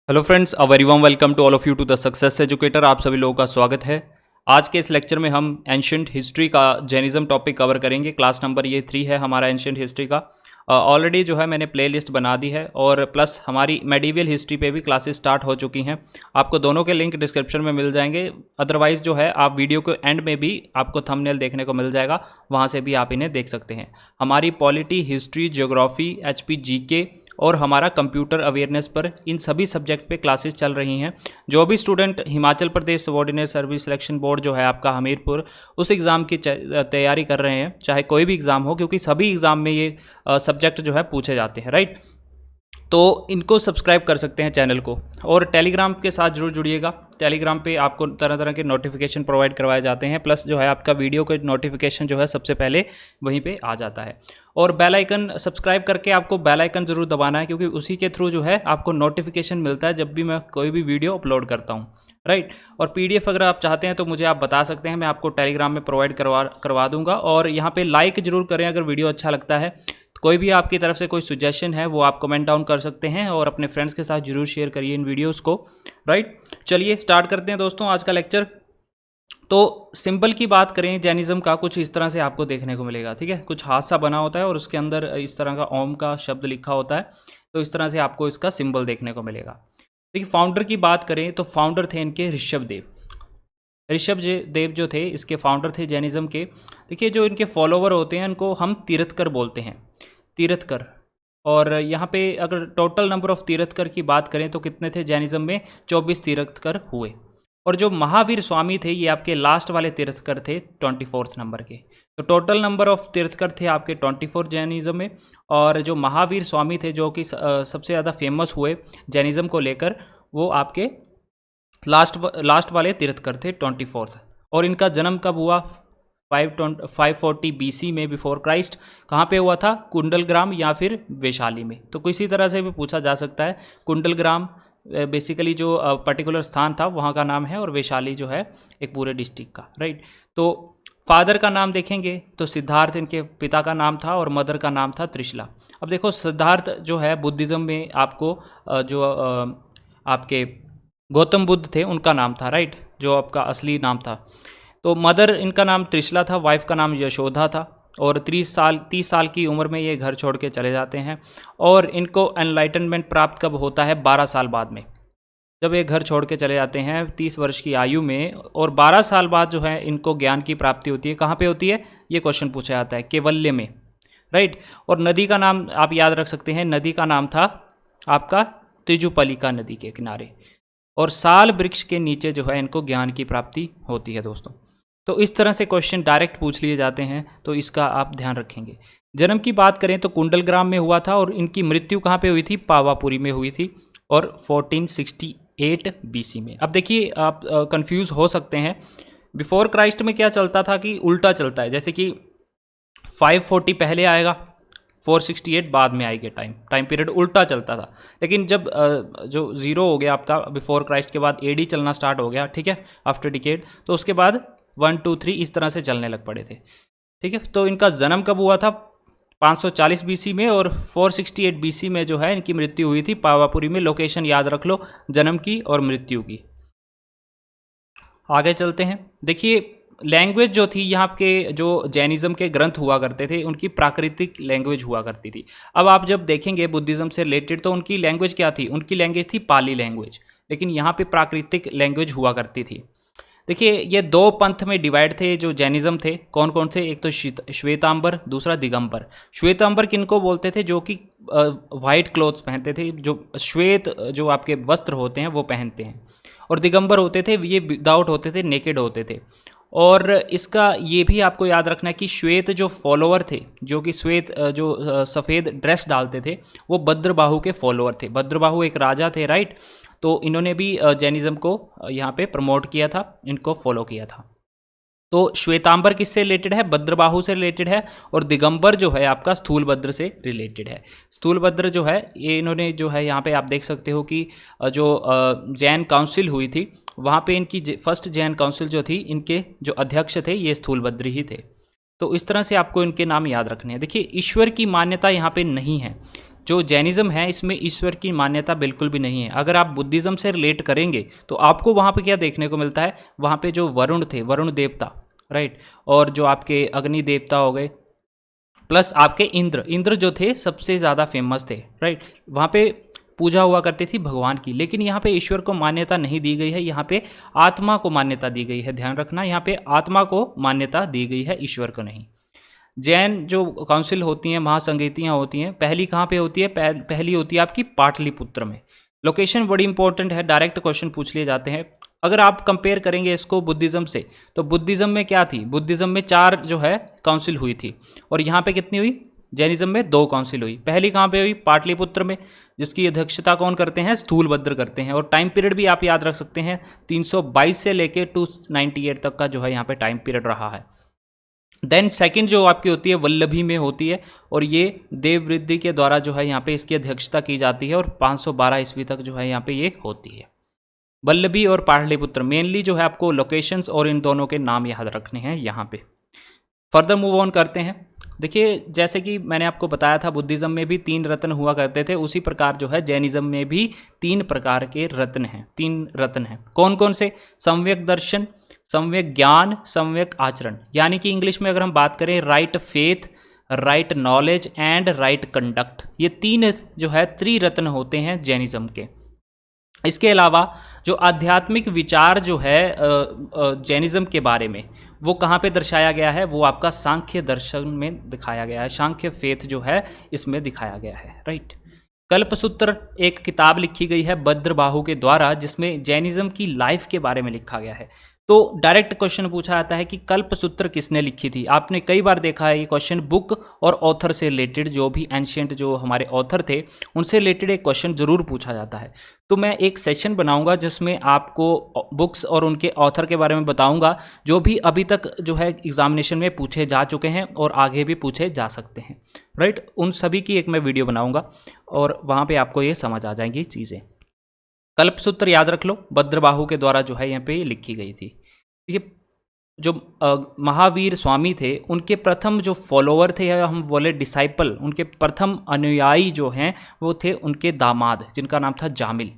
Hello friends, a very warm welcome to all of you to the success educator. आप सभी लोगों का स्वागत है। आज के इस लेक्चर में हम एंशंट हिस्ट्री का जैनिज़्म टॉपिक कवर करेंगे। क्लास नंबर ये 3 है हमारा एंशंट हिस्ट्री का। ऑलरेडी जो है मैंने प्लेलिस्ट बना दी है और प्लस हमारी मेडिवल हिस्ट्री पे भी क्लासेस स्टार्ट हो चुकी हैं। आपको दोनों के लिंक डिस्क्रिप्शन में मिल जाएंगे। अदरवाइज़ जो है आप वीडियो के एंड में भी आपको थंबनेल देखने को मिल जाएगा, वहाँ से भी आप इन्हें देख सकते हैं। हमारी polity, history, geography, HP, GK और हमारा कंप्यूटर अवेयरनेस पर इन सभी सब्जेक्ट पे क्लासेस चल रही हैं। जो भी student Himachal Pradesh subordinate service selection board जो है आपका हमीरपुर, उस एग्ज़ाम की तैयारी कर रहे हैं, चाहे कोई भी एग्ज़ाम हो, क्योंकि सभी एग्ज़ाम में ये सब्जेक्ट जो है पूछे जाते हैं, राइट। तो इनको सब्सक्राइब कर सकते हैं चैनल को, और टेलीग्राम के साथ जरूर जुड़िएगा। टेलीग्राम पे आपको तरह तरह के नोटिफिकेशन प्रोवाइड करवाए जाते हैं, प्लस जो है आपका वीडियो का नोटिफिकेशन जो है सबसे पहले वहीं पे आ जाता है। और बेल आइकन सब्सक्राइब करके आपको बेल आइकन ज़रूर दबाना है, क्योंकि उसी के थ्रू जो है आपको नोटिफिकेशन मिलता है जब भी मैं कोई भी वीडियो अपलोड करता हूँ, राइट। और पीडीएफ अगर आप चाहते हैं तो मुझे आप बता सकते हैं, मैं आपको टेलीग्राम में प्रोवाइड करवा दूंगा। और यहाँ पे लाइक ज़रूर करें अगर वीडियो अच्छा लगता है। कोई भी आपकी तरफ से कोई सुजेशन है वो आप कमेंट डाउन कर सकते हैं, और अपने फ्रेंड्स के साथ जरूर शेयर करिए इन वीडियोस को, राइट। चलिए स्टार्ट करते हैं दोस्तों आज का लेक्चर। तो सिंबल की बात करें जैनिज़्म का, कुछ इस तरह से आपको देखने को मिलेगा, ठीक है। कुछ हाथ सा बना होता है और उसके अंदर इस तरह का ओम का शब्द लिखा होता है। तो इस तरह से आपको इसका सिंबल देखने को मिलेगा। देखिए, फाउंडर की बात करें तो फाउंडर थे इनके ऋषभ देव जो थे इसके फाउंडर थे जैनिज़्म के। देखिए, जो इनके फॉलोवर होते हैं उनको हम तीर्थकर बोलते हैं, तीर्थकर। और यहाँ पे अगर टोटल नंबर ऑफ तीर्थकर की बात करें तो कितने थे जैनिज़्म में? 24 तीर्थकर हुए। और जो महावीर स्वामी थे ये आपके लास्ट वाले तीर्थकर थे, 24th नंबर के। तो टोटल नंबर ऑफ तीर्थकर थे आपके 24 जैनिज़्म में। और जो महावीर स्वामी थे जो कि सबसे ज़्यादा फेमस हुए जैनिज़्म को लेकर, वो आपके लास्ट वाले तीर्थकर थे, 24th। और इनका जन्म कब हुआ? 540 BC में, बिफोर क्राइस्ट। कहाँ पे हुआ था? कुंडलग्राम या फिर वैशाली में। तो किसी तरह से भी पूछा जा सकता है। कुंडलग्राम बेसिकली जो पर्टिकुलर स्थान था वहाँ का नाम है, और वैशाली जो है एक पूरे डिस्ट्रिक्ट का, राइट। तो फादर का नाम देखेंगे तो सिद्धार्थ इनके पिता का नाम था, और मदर का नाम था त्रिशला। अब देखो, सिद्धार्थ जो है बुद्धिज़्म में आपको जो आपके गौतम बुद्ध थे उनका नाम था, राइट, जो आपका असली नाम था। तो मदर इनका नाम त्रिशला था, वाइफ का नाम यशोदा था। और 30 साल की उम्र में ये घर छोड़ के चले जाते हैं। और इनको एनलाइटनमेंट प्राप्त कब होता है? 12 साल बाद में। जब ये घर छोड़ के चले जाते हैं 30 वर्ष की आयु में, और 12 साल बाद जो है इनको ज्ञान की प्राप्ति होती है। कहाँ पे होती है? ये क्वेश्चन पूछा जाता है, केवल्य में, राइट। और नदी का नाम आप याद रख सकते हैं, नदी का नाम था आपका तिजुपलिका नदी के किनारे। और साल वृक्ष के नीचे जो है इनको ज्ञान की प्राप्ति होती है दोस्तों। तो इस तरह से क्वेश्चन डायरेक्ट पूछ लिए जाते हैं, तो इसका आप ध्यान रखेंगे। जन्म की बात करें तो कुंडलग्राम में हुआ था, और इनकी मृत्यु कहाँ पे हुई थी? पावापुरी में हुई थी, और 1468 BC में। अब देखिए, आप कंफ्यूज हो सकते हैं। बिफोर क्राइस्ट में क्या चलता था कि उल्टा चलता है, जैसे कि 540 पहले आएगा, 468 बाद में आएगी। टाइम पीरियड उल्टा चलता था। लेकिन जब जो ज़ीरो हो गया आपका बिफोर क्राइस्ट के बाद, एडी चलना स्टार्ट हो गया, ठीक है, आफ्टर डिकेड, तो उसके बाद 1 2 3 इस तरह से चलने लग पड़े थे, ठीक है। तो इनका जन्म कब हुआ था? 540 BC में, और 468 BC में जो है इनकी मृत्यु हुई थी पावापुरी में। लोकेशन याद रख लो जन्म की और मृत्यु की। आगे चलते हैं। देखिए, लैंग्वेज जो थी यहाँ के, जो जैनिज़्म के ग्रंथ हुआ करते थे उनकी प्राकृतिक लैंग्वेज हुआ करती थी। अब आप जब देखेंगे बुद्धिज़्म से रिलेटेड तो उनकी लैंग्वेज क्या थी? उनकी लैंग्वेज थी पाली लैंग्वेज, लेकिन यहाँ पे प्राकृतिक लैंग्वेज हुआ करती थी। देखिए, ये 2 पंथ में डिवाइड थे जो जैनिज़्म थे। कौन कौन से? एक तो श्वेतांबर, दूसरा दिगंबर। श्वेतांबर किनको बोलते थे? जो कि वाइट क्लोथ्स पहनते थे, जो श्वेत जो आपके वस्त्र होते हैं वो पहनते हैं। और दिगंबर होते थे, ये विदाउट होते थे, नेकेड होते थे। और इसका ये भी आपको याद रखना है कि श्वेत जो फॉलोअर थे, जो कि श्वेत जो सफ़ेद ड्रेस डालते थे, वो भद्रबाहु के फॉलोअर थे। भद्रबाहु एक राजा थे, राइट। तो इन्होंने भी जैनिज़्म को यहाँ पे प्रमोट किया था, इनको फॉलो किया था। तो श्वेतांबर किससे रिलेटेड है? भद्रबाहु से रिलेटेड है। और दिगंबर जो है आपका स्थूलभद्र से रिलेटेड है। स्थूलभद्र जो है ये इन्होंने जो है यहाँ पे आप देख सकते हो कि जो जैन काउंसिल हुई थी वहाँ पे इनकी फर्स्ट जैन काउंसिल जो थी, इनके जो अध्यक्ष थे ये स्थूलभद्र ही थे। तो इस तरह से आपको इनके नाम याद रखने हैं। देखिए, ईश्वर की मान्यता यहाँ पे नहीं है। जो जैनिज़्म है इसमें ईश्वर की मान्यता बिल्कुल भी नहीं है। अगर आप बुद्धिज़्म से रिलेट करेंगे तो आपको वहाँ पे क्या देखने को मिलता है, वहाँ पे जो वरुण थे, वरुण देवता, राइट, और जो आपके अग्नि देवता हो गए, प्लस आपके इंद्र जो थे सबसे ज़्यादा फेमस थे, राइट, वहाँ पे पूजा हुआ करती थी भगवान की। लेकिन यहाँ पे ईश्वर को मान्यता नहीं दी गई है, यहाँ पे आत्मा को मान्यता दी गई है। ध्यान रखना, यहाँ पे आत्मा को मान्यता दी गई है, ईश्वर को नहीं। जैन जो काउंसिल होती हैं, महासंगीतियाँ होती हैं, पहली कहाँ पे होती है, पहली होती है आपकी पाटलिपुत्र में। लोकेशन बड़ी इंपॉर्टेंट है, डायरेक्ट क्वेश्चन पूछ लिए जाते हैं। अगर आप कंपेयर करेंगे इसको बुद्धिज़्म से, तो बुद्धिज़्म में क्या थी, बुद्धिज़्म में 4 जो है काउंसिल हुई थी, और यहाँ पे कितनी हुई, जैनिज़्म में 2 काउंसिल हुई। पहली कहाँ पे हुई, पाटलिपुत्र में, जिसकी अध्यक्षता कौन करते हैं, स्थूलभद्र करते हैं। और टाइम पीरियड भी आप याद रख सकते हैं, 322 से लेके 298 तक का जो है यहाँ पे टाइम पीरियड रहा है। देन सेकंड जो आपकी होती है वल्लभी में होती है, और ये देववृद्धि के द्वारा जो है यहाँ पे इसकी अध्यक्षता की जाती है, और 512 ईस्वी तक जो है यहाँ पे ये होती है। वल्लभी और पाटलिपुत्र मेनली जो है आपको लोकेशंस और इन दोनों के नाम याद रखने हैं यहाँ पे। फर्दर मूव ऑन करते हैं। देखिए, जैसे कि मैंने आपको बताया था बुद्धिज़्म में भी 3 रत्न हुआ करते थे, उसी प्रकार जो है जैनिज़्म में भी 3 प्रकार के रत्न हैं, 3 रत्न हैं। कौन कौन से, सम्यक दर्शन, सम्यक ज्ञान, सम्यक आचरण, यानी कि इंग्लिश में अगर हम बात करें, right faith, right knowledge and right conduct, ये 3 जो है त्रिरत्न होते हैं जैनिज़्म के। इसके अलावा जो आध्यात्मिक विचार जो है जैनिज़्म के बारे में, वो कहाँ पे दर्शाया गया है, वो आपका सांख्य दर्शन में दिखाया गया है, सांख्य फेथ जो है इसमें दिखाया गया है, राइट। कल्पसूत्र एक किताब लिखी गई है भद्रबाहु के द्वारा, जिसमें जैनिज़्म की लाइफ के बारे में लिखा गया है। तो डायरेक्ट क्वेश्चन पूछा जाता है कि कल्पसूत्र किसने लिखी थी। आपने कई बार देखा है ये क्वेश्चन, बुक और ऑथर से रिलेटेड, जो भी एंशिएंट जो हमारे ऑथर थे उनसे रिलेटेड एक क्वेश्चन जरूर पूछा जाता है। तो मैं एक सेशन बनाऊंगा जिसमें आपको बुक्स और उनके ऑथर के बारे में बताऊंगा, जो भी अभी तक जो है एग्जामिनेशन में पूछे जा चुके हैं और आगे भी पूछे जा सकते हैं, राइट। उन सभी की एक मैं वीडियो बनाऊंगा और वहाँ पे आपको ये समझ आ जाएंगी चीज़ें। कल्पसूत्र याद रख लो, भद्रबाहु के द्वारा जो है यहाँ पे लिखी गई थी। देखिए, जो महावीर स्वामी थे उनके प्रथम जो फॉलोअर थे, या हम बोले डिसाइपल, उनके प्रथम अनुयायी जो हैं वो थे उनके दामाद, जिनका नाम था जामिल।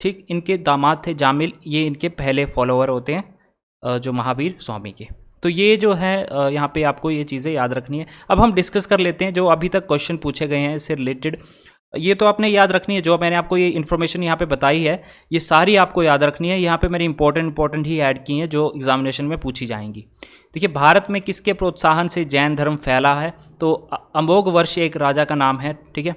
ठीक, इनके दामाद थे जामिल, ये इनके पहले फॉलोअर होते हैं जो महावीर स्वामी के। तो ये जो है यहाँ पे आपको ये चीज़ें याद रखनी है। अब हम डिस्कस कर लेते हैं जो अभी तक क्वेश्चन पूछे गए हैं इससे रिलेटेड। ये तो आपने याद रखनी है, जो मैंने आपको ये इन्फॉर्मेशन यहाँ पे बताई है ये सारी आपको याद रखनी है। यहाँ पे मैंने इंपॉर्टेंट ही ऐड की हैं जो एग्जामिनेशन में पूछी जाएंगी। देखिए, भारत में किसके प्रोत्साहन से जैन धर्म फैला है, तो अमोघ वर्ष एक राजा का नाम है, ठीक है,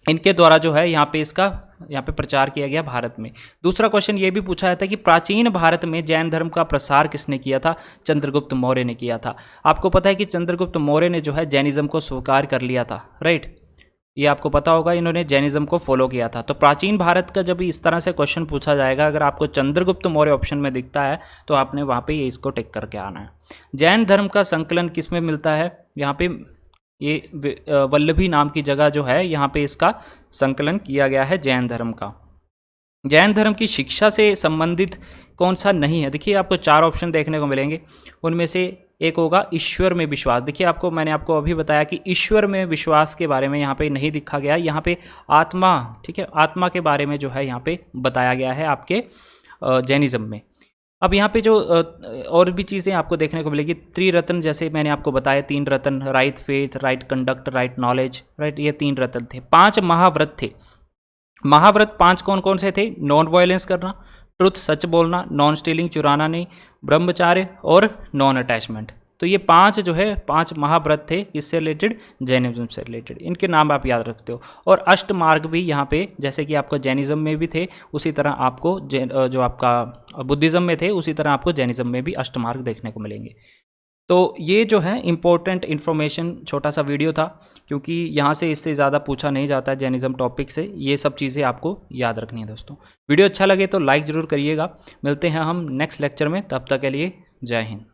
इनके द्वारा जो है यहाँ पे प्रचार किया गया भारत में। दूसरा क्वेश्चन ये भी पूछा जाता है कि प्राचीन भारत में जैन धर्म का प्रसार किसने किया था, चंद्रगुप्त मौर्य ने किया था। आपको पता है कि चंद्रगुप्त मौर्य ने जो है जैनिज्म को स्वीकार कर लिया था, राइट, ये आपको पता होगा, इन्होंने जैनिज्म को फॉलो किया था। तो प्राचीन भारत का जब इस तरह से क्वेश्चन पूछा जाएगा, अगर आपको चंद्रगुप्त मौर्य ऑप्शन में दिखता है तो आपने वहाँ पे ये इसको टिक करके आना है। जैन धर्म का संकलन किस में मिलता है, यहाँ पे ये वल्लभी नाम की जगह जो है यहाँ पे इसका संकलन किया गया है जैन धर्म का। जैन धर्म की शिक्षा से संबंधित कौन सा नहीं है, देखिए आपको 4 ऑप्शन देखने को मिलेंगे, उनमें से एक होगा ईश्वर में विश्वास। देखिए मैंने आपको अभी बताया कि ईश्वर में विश्वास के बारे में यहाँ पे नहीं दिखा गया, यहाँ पे आत्मा, ठीक है, आत्मा के बारे में जो है यहाँ पे बताया गया है आपके जैनिज्म में। अब यहाँ पे जो और भी चीज़ें आपको देखने को मिलेगी, त्रिरत्न, जैसे मैंने आपको बताया 3 रत्न, right faith, right conduct, right knowledge, right, ये 3 रत्न थे। 5 महाव्रत थे। महाव्रत 5 कौन कौन से थे, नॉन वायलेंस करना, ट्रुथ सच बोलना, नॉन स्टीलिंग चुराना नहीं, ब्रह्मचार्य और नॉन अटैचमेंट। तो ये 5 जो है 5 महाव्रत थे, इससे रिलेटेड, जैनिज्म से रिलेटेड, इनके नाम आप याद रखते हो। और अष्ट मार्ग भी यहाँ पे, जैसे कि आपको जैनिज्म में भी थे उसी तरह आपको जो आपका बुद्धिज़्म में थे उसी तरह आपको जैनिज्म में भी अष्ट मार्ग देखने को मिलेंगे। तो ये जो है इम्पोर्टेंट इन्फॉर्मेशन, छोटा सा वीडियो था, क्योंकि यहाँ से इससे ज़्यादा पूछा नहीं जाता है जैनिज्म टॉपिक से। ये सब चीज़ें आपको याद रखनी है दोस्तों। वीडियो अच्छा लगे तो लाइक ज़रूर करिएगा। मिलते हैं हम नेक्स्ट लेक्चर में, तब तक के लिए जय हिंद।